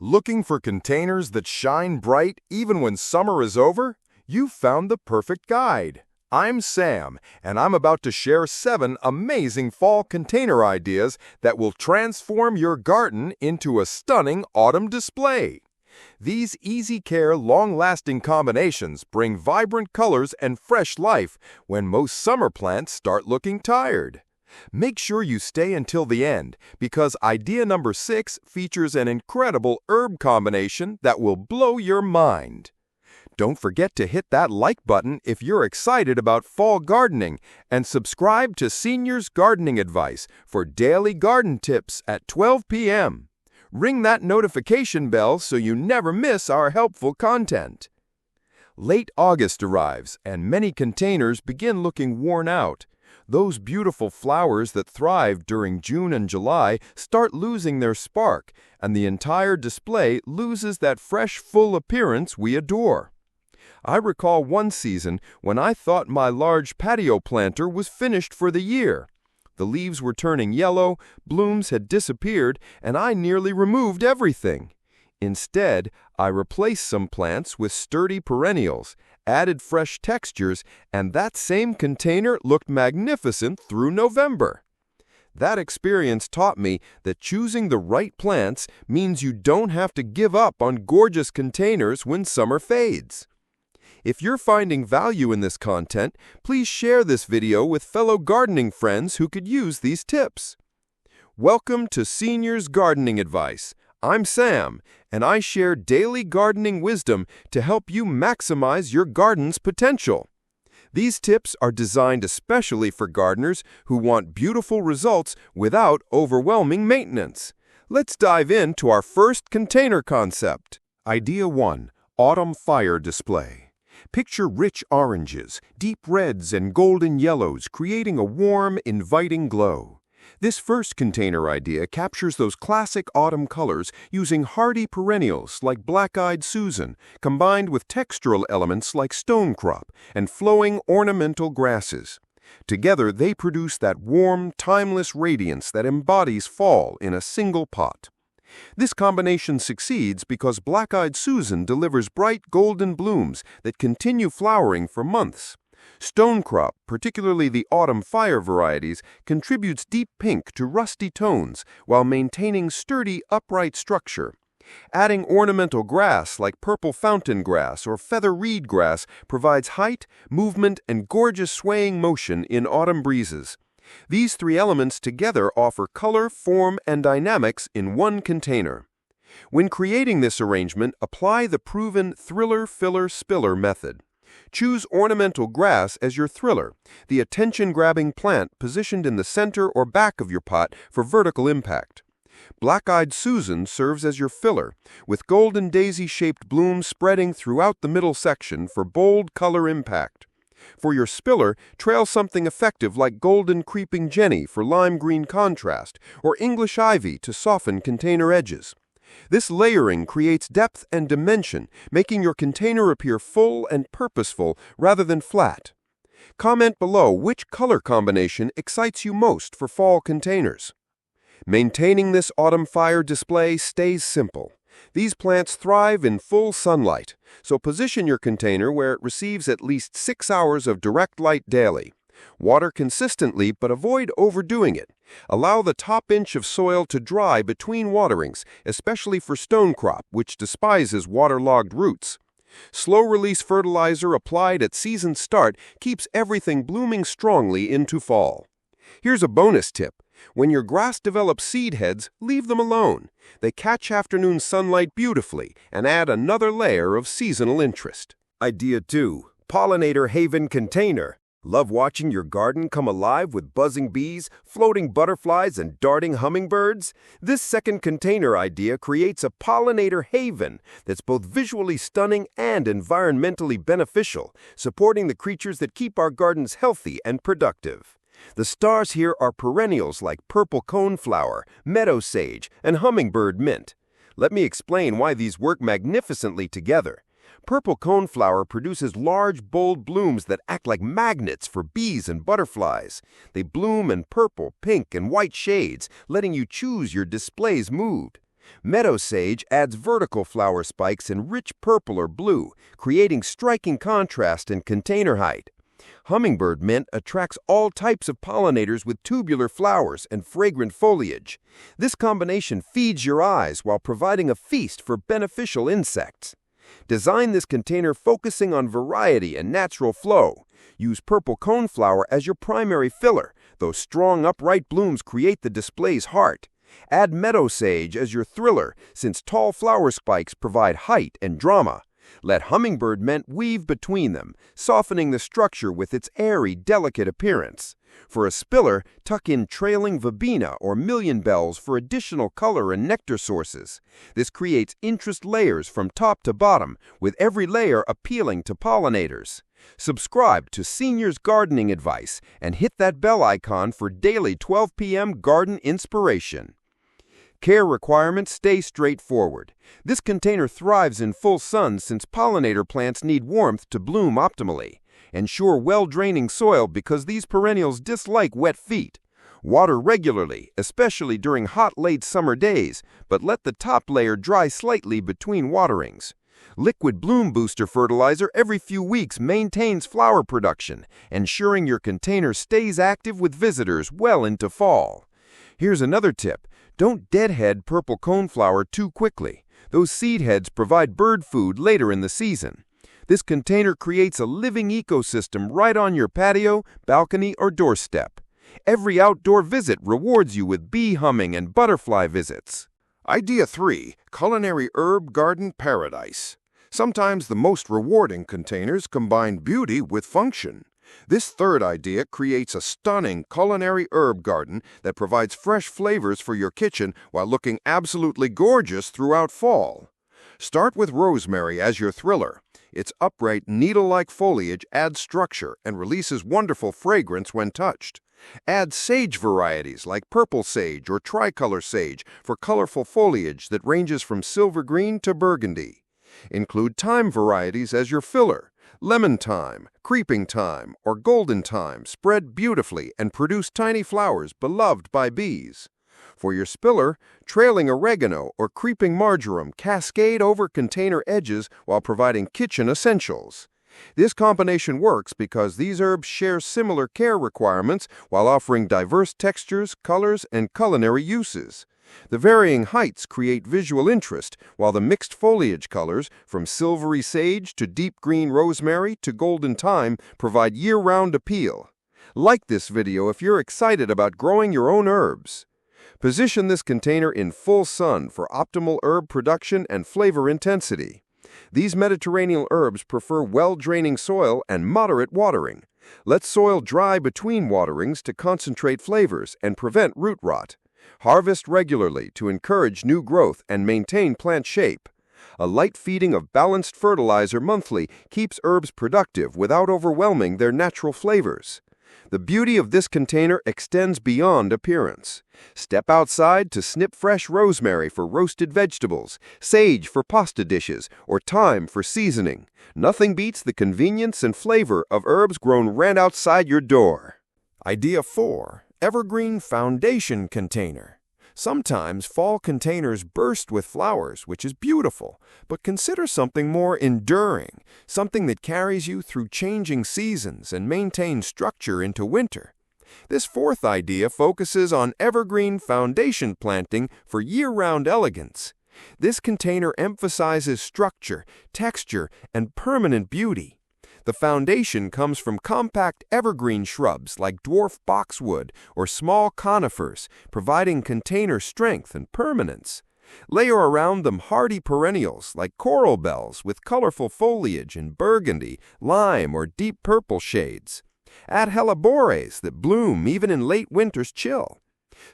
Looking for containers that shine bright even when summer is over? You've found the perfect guide. I'm Sam, and I'm about to share 7 amazing fall container ideas that will transform your garden into a stunning autumn display. These easy-care, long-lasting combinations bring vibrant colors and fresh life when most summer plants start looking tired. Make sure you stay until the end, because idea number 6 features an incredible herb combination that will blow your mind. Don't forget to hit that like button if you're excited about fall gardening, and subscribe to Seniors Gardening Advice for daily garden tips at 12 p.m. Ring that notification bell so you never miss our helpful content. Late August arrives, and many containers begin looking worn out. Those beautiful flowers that thrive during June and July start losing their spark, and the entire display loses that fresh, full appearance we adore. I recall one season when I thought my large patio planter was finished for the year. The leaves were turning yellow, blooms had disappeared, and I nearly removed everything. Instead, I replaced some plants with sturdy perennials, added fresh textures, and that same container looked magnificent through November. That experience taught me that choosing the right plants means you don't have to give up on gorgeous containers when summer fades. If you're finding value in this content, please share this video with fellow gardening friends who could use these tips. Welcome to Seniors Gardening Advice. I'm Sam, and I share daily gardening wisdom to help you maximize your garden's potential. These tips are designed especially for gardeners who want beautiful results without overwhelming maintenance. Let's dive into our first container concept. Idea 1. Autumn Fire Display. Picture rich oranges, deep reds, and golden yellows creating a warm, inviting glow. This first container idea captures those classic autumn colors using hardy perennials like black-eyed Susan, combined with textural elements like stonecrop and flowing ornamental grasses. Together, they produce that warm, timeless radiance that embodies fall in a single pot. This combination succeeds because black-eyed Susan delivers bright golden blooms that continue flowering for months. Stonecrop, particularly the autumn fire varieties, contributes deep pink to rusty tones while maintaining sturdy, upright structure. Adding ornamental grass like purple fountain grass or feather reed grass provides height, movement, and gorgeous swaying motion in autumn breezes. These 3 elements together offer color, form, and dynamics in one container. When creating this arrangement, apply the proven thriller, filler, spiller method. Choose ornamental grass as your thriller, the attention-grabbing plant positioned in the center or back of your pot for vertical impact. Black-eyed Susan serves as your filler, with golden daisy-shaped blooms spreading throughout the middle section for bold color impact. For your spiller, trail something effective like golden creeping jenny for lime green contrast, or English ivy to soften container edges. This layering creates depth and dimension, making your container appear full and purposeful rather than flat. Comment below which color combination excites you most for fall containers. Maintaining this autumn fire display stays simple. These plants thrive in full sunlight, so position your container where it receives at least 6 hours of direct light daily. Water consistently, but avoid overdoing it. Allow the top inch of soil to dry between waterings, especially for stonecrop, which despises waterlogged roots. Slow-release fertilizer applied at season start keeps everything blooming strongly into fall. Here's a bonus tip. When your grass develops seed heads, leave them alone. They catch afternoon sunlight beautifully and add another layer of seasonal interest. Idea 2. Pollinator Haven Container. Love watching your garden come alive with buzzing bees, floating butterflies, and darting hummingbirds? This second container idea creates a pollinator haven that's both visually stunning and environmentally beneficial, supporting the creatures that keep our gardens healthy and productive. The stars here are perennials like purple coneflower, meadow sage, and hummingbird mint. Let me explain why these work magnificently together. Purple coneflower produces large, bold blooms that act like magnets for bees and butterflies. They bloom in purple, pink, and white shades, letting you choose your display's mood. Meadow sage adds vertical flower spikes in rich purple or blue, creating striking contrast in container height. Hummingbird mint attracts all types of pollinators with tubular flowers and fragrant foliage. This combination feeds your eyes while providing a feast for beneficial insects. Design this container focusing on variety and natural flow. Use purple coneflower as your primary filler. Those strong upright blooms create the display's heart. Add meadow sage as your thriller, since tall flower spikes provide height and drama. Let hummingbird mint weave between them, softening the structure with its airy, delicate appearance. For a spiller, tuck in trailing verbena or million bells for additional color and nectar sources. This creates interest layers from top to bottom, with every layer appealing to pollinators. Subscribe to Seniors Gardening Advice and hit that bell icon for daily 12 p.m. garden inspiration. Care requirements stay straightforward. This container thrives in full sun since pollinator plants need warmth to bloom optimally. Ensure well-draining soil because these perennials dislike wet feet. Water regularly, especially during hot late summer days, but let the top layer dry slightly between waterings. Liquid bloom booster fertilizer every few weeks maintains flower production, ensuring your container stays active with visitors well into fall. Here's another tip. Don't deadhead purple coneflower too quickly. Those seed heads provide bird food later in the season. This container creates a living ecosystem right on your patio, balcony, or doorstep. Every outdoor visit rewards you with bee humming and butterfly visits. Idea 3. Culinary Herb Garden Paradise. Sometimes the most rewarding containers combine beauty with function. This third idea creates a stunning culinary herb garden that provides fresh flavors for your kitchen while looking absolutely gorgeous throughout fall. Start with rosemary as your thriller. Its upright, needle-like foliage adds structure and releases wonderful fragrance when touched. Add sage varieties like purple sage or tricolor sage for colorful foliage that ranges from silver green to burgundy. Include thyme varieties as your filler. Lemon thyme, creeping thyme, or golden thyme spread beautifully and produce tiny flowers beloved by bees. For your spiller, trailing oregano or creeping marjoram cascade over container edges while providing kitchen essentials. This combination works because these herbs share similar care requirements while offering diverse textures, colors, and culinary uses. The varying heights create visual interest, while the mixed foliage colors, from silvery sage to deep green rosemary to golden thyme, provide year-round appeal. Like this video if you're excited about growing your own herbs. Position this container in full sun for optimal herb production and flavor intensity. These Mediterranean herbs prefer well-draining soil and moderate watering. Let soil dry between waterings to concentrate flavors and prevent root rot. Harvest regularly to encourage new growth and maintain plant shape. A light feeding of balanced fertilizer monthly keeps herbs productive without overwhelming their natural flavors. The beauty of this container extends beyond appearance. Step outside to snip fresh rosemary for roasted vegetables, sage for pasta dishes, or thyme for seasoning. Nothing beats the convenience and flavor of herbs grown right outside your door. Idea 4. Evergreen Foundation Container. Sometimes fall containers burst with flowers, which is beautiful, but consider something more enduring, something that carries you through changing seasons and maintains structure into winter. This fourth idea focuses on evergreen foundation planting for year-round elegance. This container emphasizes structure, texture, and permanent beauty. The foundation comes from compact evergreen shrubs like dwarf boxwood or small conifers, providing container strength and permanence. Layer around them hardy perennials like coral bells with colorful foliage in burgundy, lime, or deep purple shades. Add hellebores that bloom even in late winter's chill.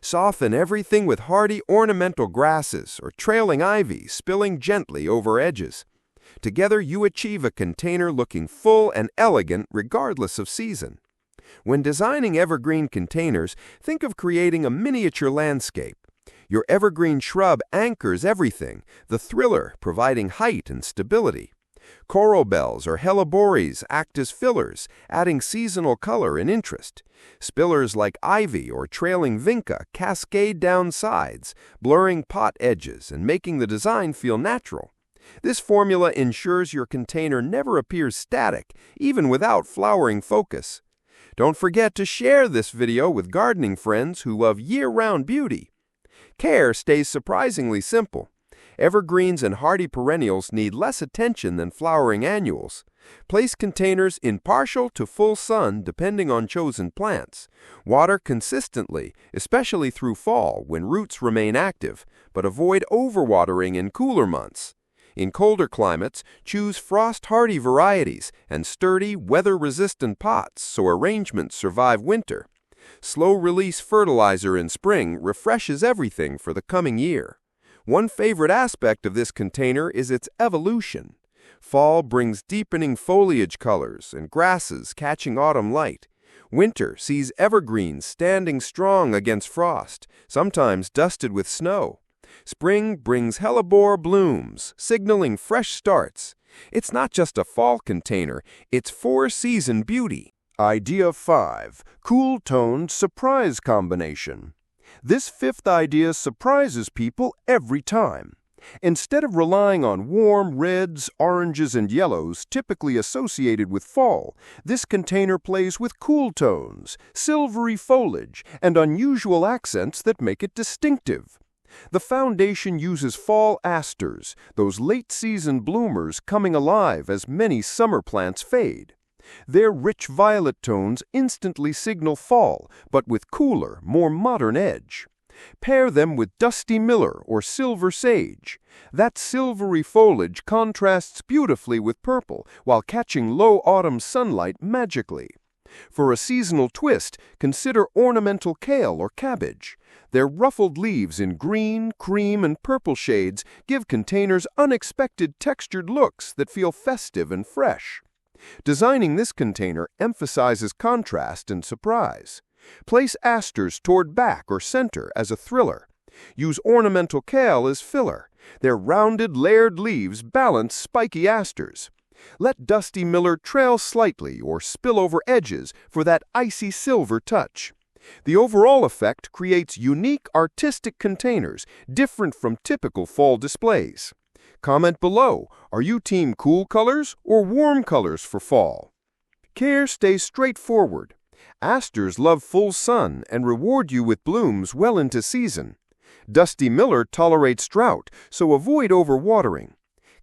Soften everything with hardy ornamental grasses or trailing ivy spilling gently over edges. Together, you achieve a container looking full and elegant regardless of season. When designing evergreen containers, think of creating a miniature landscape. Your evergreen shrub anchors everything, the thriller providing height and stability. Coral bells or hellebores act as fillers, adding seasonal color and interest. Spillers like ivy or trailing vinca cascade down sides, blurring pot edges and making the design feel natural. This formula ensures your container never appears static, even without flowering focus. Don't forget to share this video with gardening friends who love year-round beauty. Care stays surprisingly simple. Evergreens and hardy perennials need less attention than flowering annuals. Place containers in partial to full sun depending on chosen plants. Water consistently, especially through fall when roots remain active, but avoid overwatering in cooler months. In colder climates, choose frost-hardy varieties and sturdy, weather-resistant pots so arrangements survive winter. Slow-release fertilizer in spring refreshes everything for the coming year. One favorite aspect of this container is its evolution. Fall brings deepening foliage colors and grasses catching autumn light. Winter sees evergreens standing strong against frost, sometimes dusted with snow. Spring brings hellebore blooms, signaling fresh starts. It's not just a fall container, it's four-season beauty. Idea 5. Cool-toned surprise combination. This fifth idea surprises people every time. Instead of relying on warm reds, oranges, and yellows typically associated with fall, this container plays with cool tones, silvery foliage, and unusual accents that make it distinctive. The foundation uses fall asters, those late-season bloomers coming alive as many summer plants fade. Their rich violet tones instantly signal fall, but with cooler, more modern edge. Pair them with dusty miller or silver sage. That silvery foliage contrasts beautifully with purple while catching low autumn sunlight magically. For a seasonal twist, consider ornamental kale or cabbage. Their ruffled leaves in green, cream, and purple shades give containers unexpected textured looks that feel festive and fresh. Designing this container emphasizes contrast and surprise. Place asters toward back or center as a thriller. Use ornamental kale as filler. Their rounded, layered leaves balance spiky asters. Let dusty miller trail slightly or spill over edges for that icy silver touch. The overall effect creates unique artistic containers, different from typical fall displays. Comment below, are you team cool colors or warm colors for fall? Care stays straightforward. Asters love full sun and reward you with blooms well into season. Dusty miller tolerates drought, so avoid overwatering.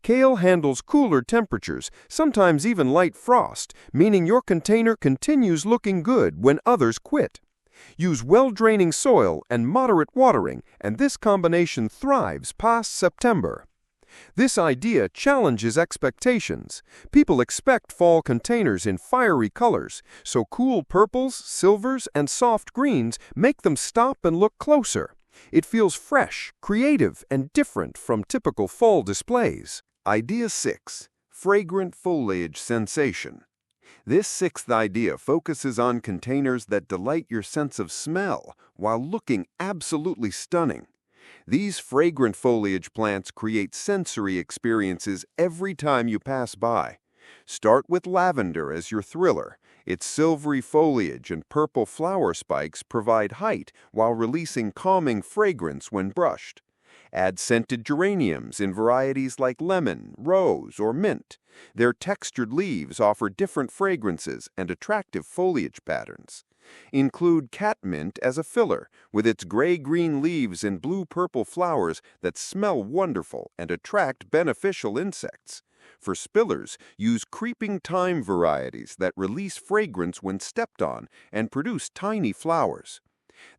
Kale handles cooler temperatures, sometimes even light frost, meaning your container continues looking good when others quit. Use well-draining soil and moderate watering, and this combination thrives past September. This idea challenges expectations. People expect fall containers in fiery colors, so cool purples, silvers, and soft greens make them stop and look closer. It feels fresh, creative, and different from typical fall displays. Idea 6. Fragrant foliage sensation. This sixth idea focuses on containers that delight your sense of smell while looking absolutely stunning. These fragrant foliage plants create sensory experiences every time you pass by. Start with lavender as your thriller. Its silvery foliage and purple flower spikes provide height while releasing calming fragrance when brushed. Add scented geraniums in varieties like lemon, rose, or mint. Their textured leaves offer different fragrances and attractive foliage patterns. Include catmint as a filler, with its gray-green leaves and blue-purple flowers that smell wonderful and attract beneficial insects. For spillers, use creeping thyme varieties that release fragrance when stepped on and produce tiny flowers.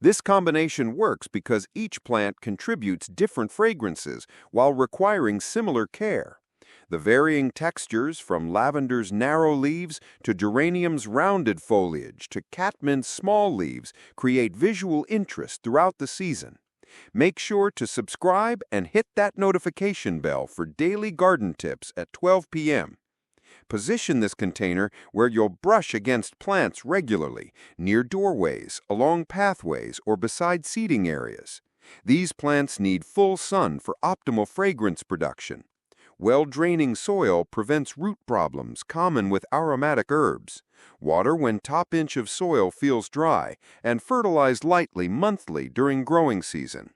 This combination works because each plant contributes different fragrances while requiring similar care. The varying textures, from lavender's narrow leaves to geranium's rounded foliage to catmint's small leaves, create visual interest throughout the season. Make sure to subscribe and hit that notification bell for daily garden tips at 12 p.m. Position this container where you'll brush against plants regularly, near doorways, along pathways, or beside seating areas. These plants need full sun for optimal fragrance production. Well-draining soil prevents root problems common with aromatic herbs. Water when top inch of soil feels dry, and fertilize lightly monthly during growing season.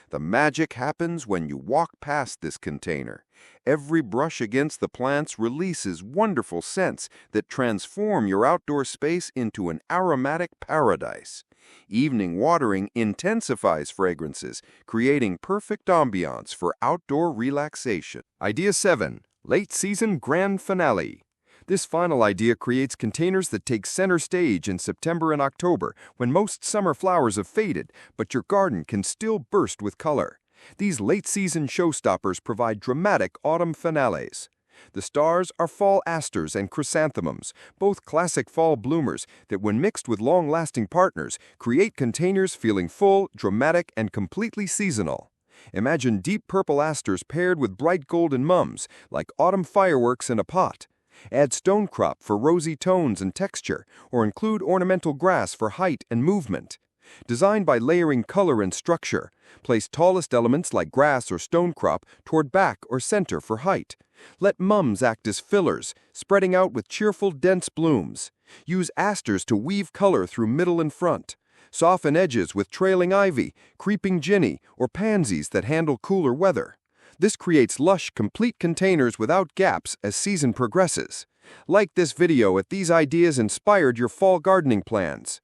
The magic happens when you walk past this container. Every brush against the plants releases wonderful scents that transform your outdoor space into an aromatic paradise. Evening watering intensifies fragrances, creating perfect ambiance for outdoor relaxation. Idea 7. Late Season Grand Finale. This final idea creates containers that take center stage in September and October, when most summer flowers have faded, but your garden can still burst with color. These late-season showstoppers provide dramatic autumn finales. The stars are fall asters and chrysanthemums, both classic fall bloomers that, when mixed with long-lasting partners, create containers feeling full, dramatic, and completely seasonal. Imagine deep purple asters paired with bright golden mums, like autumn fireworks in a pot. Add stonecrop for rosy tones and texture, or include ornamental grass for height and movement. Designed by layering color and structure, place tallest elements like grass or stonecrop toward back or center for height. Let mums act as fillers, spreading out with cheerful, dense blooms. Use asters to weave color through middle and front. Soften edges with trailing ivy, creeping ginny, or pansies that handle cooler weather. This creates lush, complete containers without gaps as season progresses. Like this video if these ideas inspired your fall gardening plans.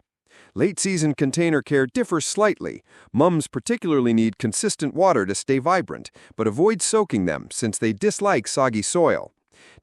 Late-season container care differs slightly. Mums particularly need consistent water to stay vibrant, but avoid soaking them since they dislike soggy soil.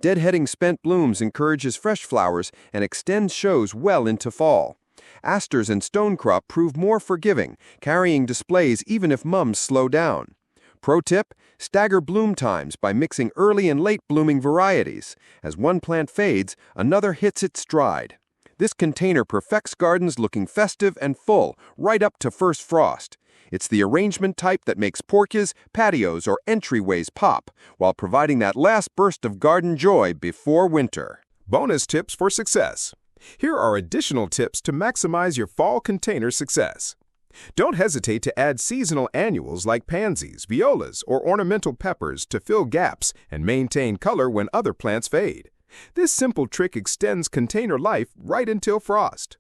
Deadheading spent blooms encourages fresh flowers and extends shows well into fall. Asters and stonecrop prove more forgiving, carrying displays even if mums slow down. Pro tip: stagger bloom times by mixing early and late blooming varieties. As one plant fades, another hits its stride. This container perfects gardens looking festive and full, right up to first frost. It's the arrangement type that makes porches, patios, or entryways pop, while providing that last burst of garden joy before winter. Bonus tips for success. Here are additional tips to maximize your fall container success. Don't hesitate to add seasonal annuals like pansies, violas, or ornamental peppers to fill gaps and maintain color when other plants fade. This simple trick extends container life right until frost.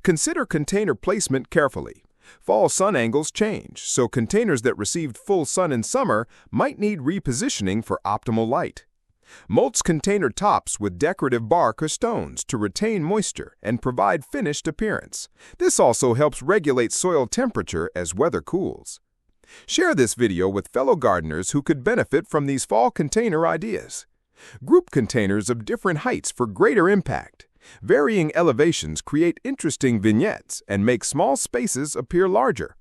Consider container placement carefully. Fall sun angles change, so containers that received full sun in summer might need repositioning for optimal light. Mulch container tops with decorative bark or stones to retain moisture and provide finished appearance. This also helps regulate soil temperature as weather cools. Share this video with fellow gardeners who could benefit from these fall container ideas. Group containers of different heights for greater impact. Varying elevations create interesting vignettes and make small spaces appear larger.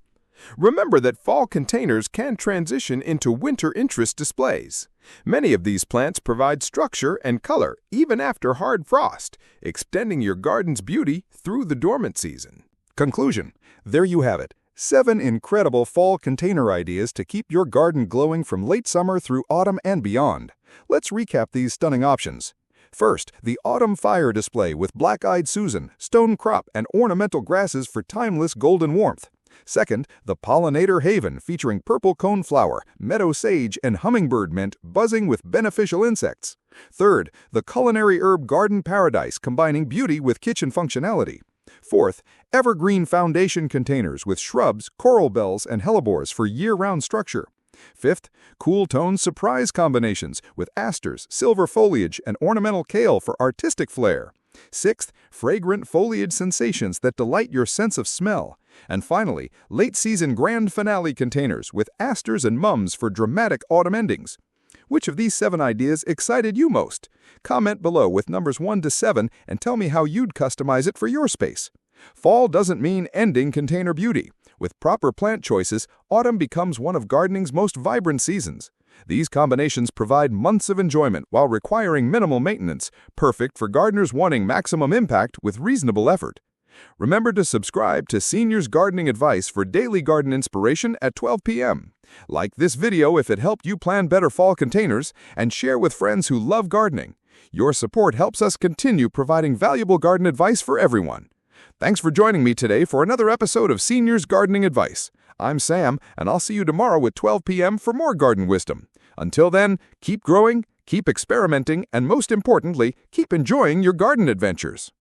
Remember that fall containers can transition into winter interest displays. Many of these plants provide structure and color even after hard frost, extending your garden's beauty through the dormant season. Conclusion: there you have it. 7 incredible fall container ideas to keep your garden glowing from late summer through autumn and beyond. Let's recap these stunning options. First, the Autumn Fire display with Black-Eyed Susan, stone crop, and ornamental grasses for timeless golden warmth. Second, the Pollinator Haven featuring purple coneflower, meadow sage, and hummingbird mint buzzing with beneficial insects. Third, the Culinary Herb Garden Paradise combining beauty with kitchen functionality. Fourth, Evergreen foundation containers with shrubs, coral bells, and hellebores for year-round structure. Fifth, cool tone surprise combinations with asters, silver foliage, and ornamental kale for artistic flair. Sixth, fragrant foliage sensations that delight your sense of smell. And finally, late-season grand finale containers with asters and mums for dramatic autumn endings. Which of these 7 ideas excited you most? Comment below with numbers 1 to 7 and tell me how you'd customize it for your space. Fall doesn't mean ending container beauty. With proper plant choices, autumn becomes one of gardening's most vibrant seasons. These combinations provide months of enjoyment while requiring minimal maintenance, perfect for gardeners wanting maximum impact with reasonable effort. Remember to subscribe to Seniors Gardening Advice for daily garden inspiration at 12 p.m. Like this video if it helped you plan better fall containers, and share with friends who love gardening. Your support helps us continue providing valuable garden advice for everyone. Thanks for joining me today for another episode of Seniors Gardening Advice. I'm Sam, and I'll see you tomorrow at 12 p.m. for more garden wisdom. Until then, keep growing, keep experimenting, and most importantly, keep enjoying your garden adventures.